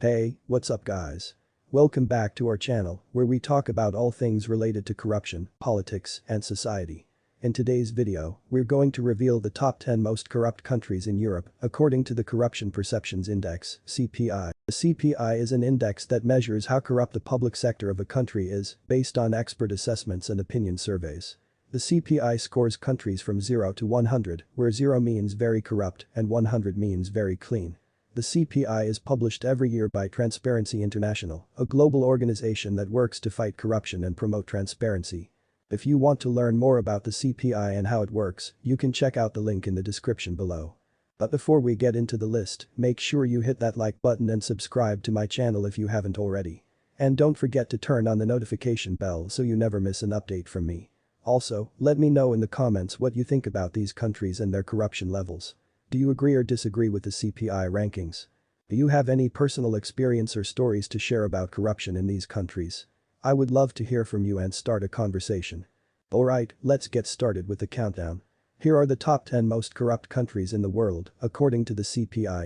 Hey, what's up guys? Welcome back to our channel, where we talk about all things related to corruption, politics, and society. In today's video, we're going to reveal the top 10 most corrupt countries in Europe, according to the Corruption Perceptions Index, CPI. The CPI is an index that measures how corrupt the public sector of a country is, based on expert assessments and opinion surveys. The CPI scores countries from 0 to 100, where 0 means very corrupt and 100 means very clean. The CPI is published every year by Transparency International, a global organization that works to fight corruption and promote transparency. If you want to learn more about the CPI and how it works, you can check out the link in the description below. But before we get into the list, make sure you hit that like button and subscribe to my channel if you haven't already. And don't forget to turn on the notification bell so you never miss an update from me. Also, let me know in the comments what you think about these countries and their corruption levels. Do you agree or disagree with the CPI rankings? Do you have any personal experience or stories to share about corruption in these countries? I would love to hear from you and start a conversation. Alright, let's get started with the countdown. Here are the top 10 most corrupt countries in the world, according to the CPI.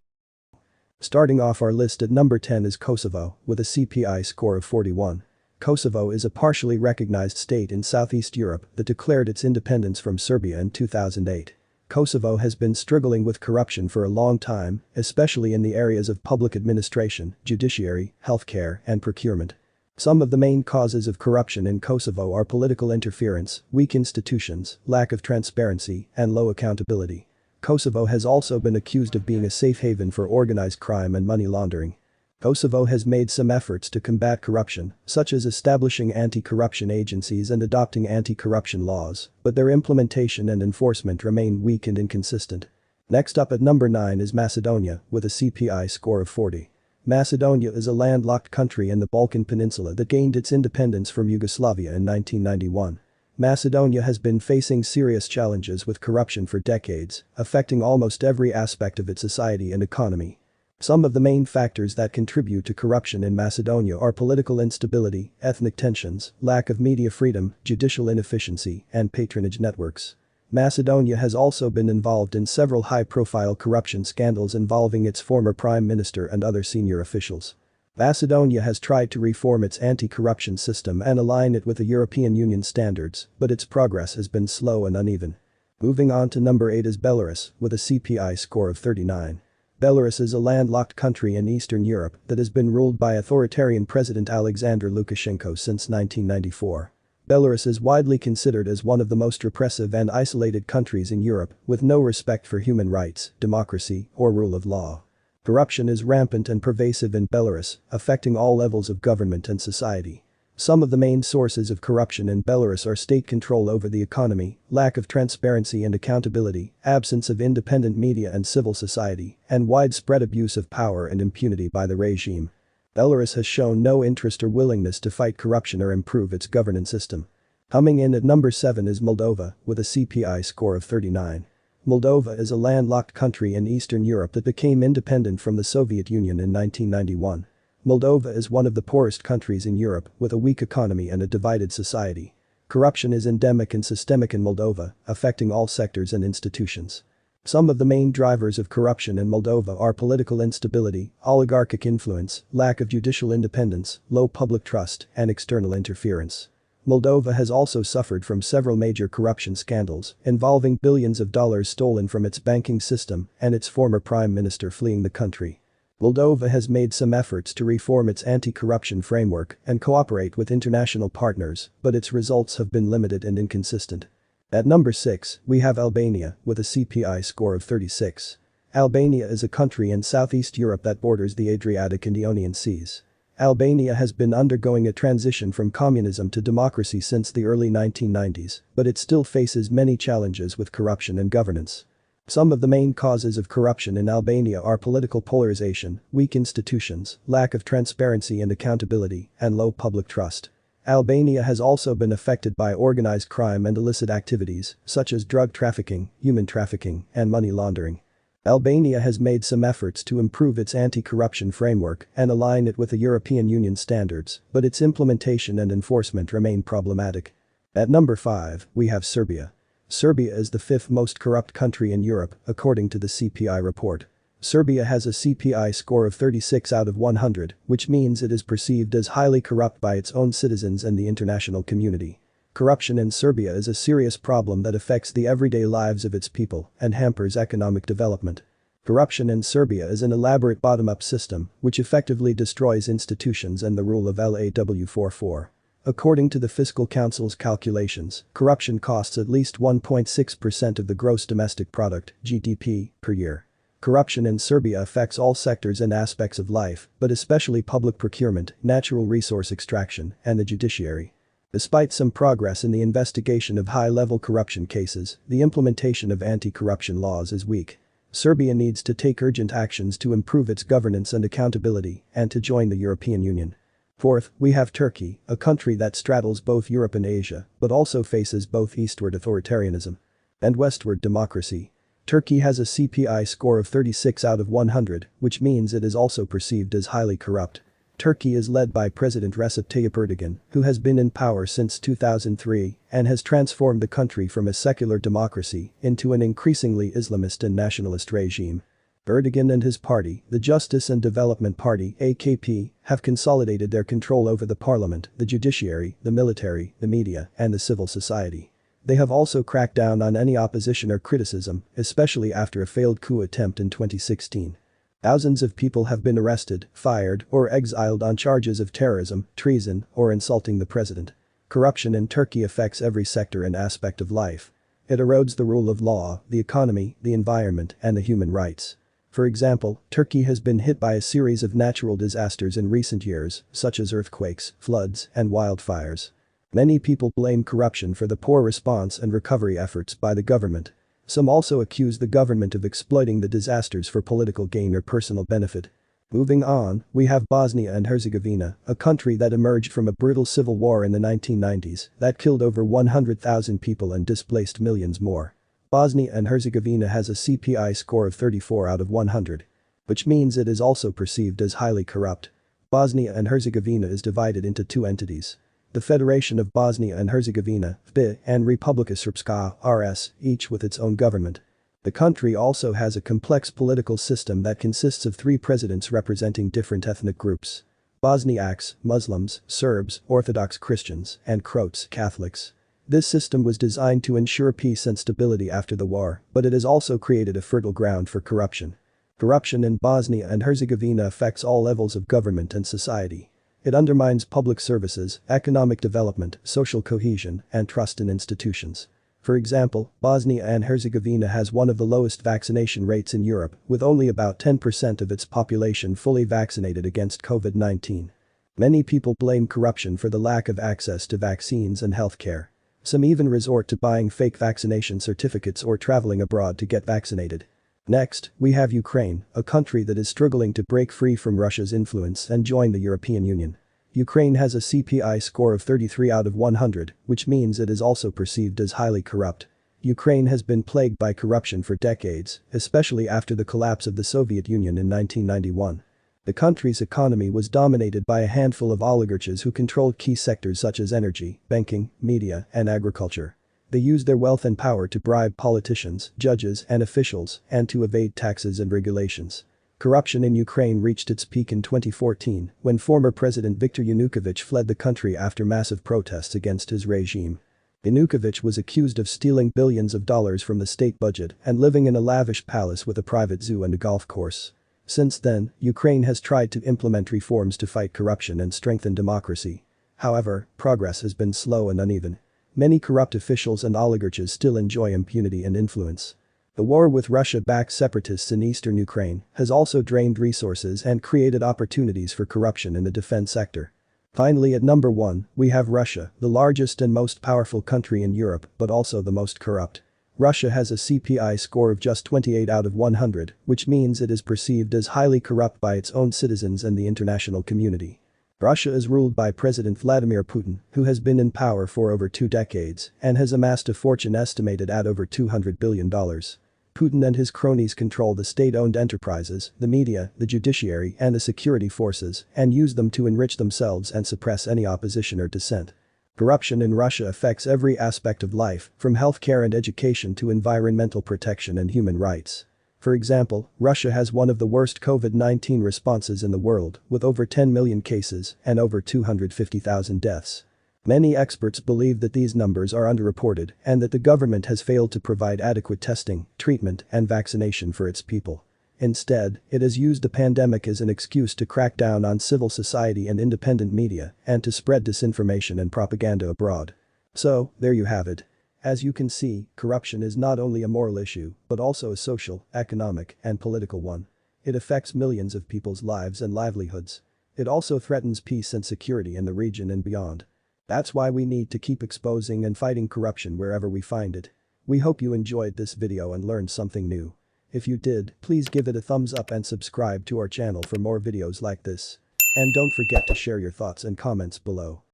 Starting off our list at number 10 is Kosovo, with a CPI score of 41. Kosovo is a partially recognized state in Southeast Europe that declared its independence from Serbia in 2008. Kosovo has been struggling with corruption for a long time, especially in the areas of public administration, judiciary, healthcare, and procurement. Some of the main causes of corruption in Kosovo are political interference, weak institutions, lack of transparency, and low accountability. Kosovo has also been accused of being a safe haven for organized crime and money laundering. Kosovo has made some efforts to combat corruption, such as establishing anti-corruption agencies and adopting anti-corruption laws, but their implementation and enforcement remain weak and inconsistent. Next up at number 9 is Macedonia, with a CPI score of 40. Macedonia is a landlocked country in the Balkan Peninsula that gained its independence from Yugoslavia in 1991. Macedonia has been facing serious challenges with corruption for decades, affecting almost every aspect of its society and economy. Some of the main factors that contribute to corruption in Macedonia are political instability, ethnic tensions, lack of media freedom, judicial inefficiency, and patronage networks. Macedonia has also been involved in several high-profile corruption scandals involving its former prime minister and other senior officials. Macedonia has tried to reform its anti-corruption system and align it with the European Union standards, but its progress has been slow and uneven. Moving on to number 8 is Belarus, with a CPI score of 39. Belarus is a landlocked country in Eastern Europe that has been ruled by authoritarian President Alexander Lukashenko since 1994. Belarus is widely considered as one of the most repressive and isolated countries in Europe, with no respect for human rights, democracy, or rule of law. Corruption is rampant and pervasive in Belarus, affecting all levels of government and society. Some of the main sources of corruption in Belarus are state control over the economy, lack of transparency and accountability, absence of independent media and civil society, and widespread abuse of power and impunity by the regime. Belarus has shown no interest or willingness to fight corruption or improve its governance system. Coming in at number 7 is Moldova, with a CPI score of 39. Moldova is a landlocked country in Eastern Europe that became independent from the Soviet Union in 1991. Moldova is one of the poorest countries in Europe, with a weak economy and a divided society. Corruption is endemic and systemic in Moldova, affecting all sectors and institutions. Some of the main drivers of corruption in Moldova are political instability, oligarchic influence, lack of judicial independence, low public trust, and external interference. Moldova has also suffered from several major corruption scandals, involving billions of dollars stolen from its banking system and its former prime minister fleeing the country. Moldova has made some efforts to reform its anti-corruption framework and cooperate with international partners, but its results have been limited and inconsistent. At number 6, we have Albania, with a CPI score of 36. Albania is a country in Southeast Europe that borders the Adriatic and Ionian Seas. Albania has been undergoing a transition from communism to democracy since the early 1990s, but it still faces many challenges with corruption and governance. Some of the main causes of corruption in Albania are political polarization, weak institutions, lack of transparency and accountability, and low public trust. Albania has also been affected by organized crime and illicit activities, such as drug trafficking, human trafficking, and money laundering. Albania has made some efforts to improve its anti-corruption framework and align it with the European Union standards, but its implementation and enforcement remain problematic. At number 5, we have Serbia. Serbia is the 5th most corrupt country in Europe, according to the CPI report. Serbia has a CPI score of 36 out of 100, which means it is perceived as highly corrupt by its own citizens and the international community. Corruption in Serbia is a serious problem that affects the everyday lives of its people and hampers economic development. Corruption in Serbia is an elaborate bottom-up system which effectively destroys institutions and the rule of law. According to the Fiscal Council's calculations, corruption costs at least 1.6% of the gross domestic product (GDP) per year. Corruption in Serbia affects all sectors and aspects of life, but especially public procurement, natural resource extraction, and the judiciary. Despite some progress in the investigation of high-level corruption cases, the implementation of anti-corruption laws is weak. Serbia needs to take urgent actions to improve its governance and accountability and to join the European Union. Fourth, we have Turkey, a country that straddles both Europe and Asia, but also faces both eastward authoritarianism and westward democracy. Turkey has a CPI score of 36 out of 100, which means it is also perceived as highly corrupt. Turkey is led by President Recep Tayyip Erdogan, who has been in power since 2003 and has transformed the country from a secular democracy into an increasingly Islamist and nationalist regime. Erdogan and his party, the Justice and Development Party (AKP), have consolidated their control over the parliament, the judiciary, the military, the media, and the civil society. They have also cracked down on any opposition or criticism, especially after a failed coup attempt in 2016. Thousands of people have been arrested, fired, or exiled on charges of terrorism, treason, or insulting the president. Corruption in Turkey affects every sector and aspect of life. It erodes the rule of law, the economy, the environment, and the human rights. For example, Turkey has been hit by a series of natural disasters in recent years, such as earthquakes, floods, and wildfires. Many people blame corruption for the poor response and recovery efforts by the government. Some also accuse the government of exploiting the disasters for political gain or personal benefit. Moving on, we have Bosnia and Herzegovina, a country that emerged from a brutal civil war in the 1990s that killed over 100,000 people and displaced millions more. Bosnia and Herzegovina has a CPI score of 34 out of 100, which means it is also perceived as highly corrupt. Bosnia and Herzegovina is divided into two entities: the Federation of Bosnia and Herzegovina (FBI) and Republika Srpska (RS), each with its own government. The country also has a complex political system that consists of 3 presidents representing different ethnic groups: Bosniaks, Muslims, Serbs, Orthodox Christians, and Croats, Catholics. This system was designed to ensure peace and stability after the war, but it has also created a fertile ground for corruption. Corruption in Bosnia and Herzegovina affects all levels of government and society. It undermines public services, economic development, social cohesion, and trust in institutions. For example, Bosnia and Herzegovina has one of the lowest vaccination rates in Europe, with only about 10% of its population fully vaccinated against COVID-19. Many people blame corruption for the lack of access to vaccines and healthcare. Some even resort to buying fake vaccination certificates or traveling abroad to get vaccinated. Next, we have Ukraine, a country that is struggling to break free from Russia's influence and join the European Union. Ukraine has a CPI score of 33 out of 100, which means it is also perceived as highly corrupt. Ukraine has been plagued by corruption for decades, especially after the collapse of the Soviet Union in 1991. The country's economy was dominated by a handful of oligarchs who controlled key sectors such as energy, banking, media, and agriculture. They used their wealth and power to bribe politicians, judges, and officials, and to evade taxes and regulations. Corruption in Ukraine reached its peak in 2014 when former President Viktor Yanukovych fled the country after massive protests against his regime. Yanukovych was accused of stealing billions of dollars from the state budget and living in a lavish palace with a private zoo and a golf course. Since then, Ukraine has tried to implement reforms to fight corruption and strengthen democracy. However, progress has been slow and uneven. Many corrupt officials and oligarchs still enjoy impunity and influence. The war with Russia-backed separatists in eastern Ukraine has also drained resources and created opportunities for corruption in the defense sector. Finally, at number 1, we have Russia, the largest and most powerful country in Europe, but also the most corrupt. Russia has a CPI score of just 28 out of 100, which means it is perceived as highly corrupt by its own citizens and the international community. Russia is ruled by President Vladimir Putin, who has been in power for over 2 decades and has amassed a fortune estimated at over $200 billion. Putin and his cronies control the state-owned enterprises, the media, the judiciary, and the security forces, and use them to enrich themselves and suppress any opposition or dissent. Corruption in Russia affects every aspect of life, from healthcare and education to environmental protection and human rights. For example, Russia has one of the worst COVID-19 responses in the world, with over 10 million cases and over 250,000 deaths. Many experts believe that these numbers are underreported and that the government has failed to provide adequate testing, treatment, and vaccination for its people. Instead, it has used the pandemic as an excuse to crack down on civil society and independent media and to spread disinformation and propaganda abroad. So, there you have it. As you can see, corruption is not only a moral issue, but also a social, economic, and political one. It affects millions of people's lives and livelihoods. It also threatens peace and security in the region and beyond. That's why we need to keep exposing and fighting corruption wherever we find it. We hope you enjoyed this video and learned something new. If you did, please give it a thumbs up and subscribe to our channel for more videos like this. And don't forget to share your thoughts and comments below.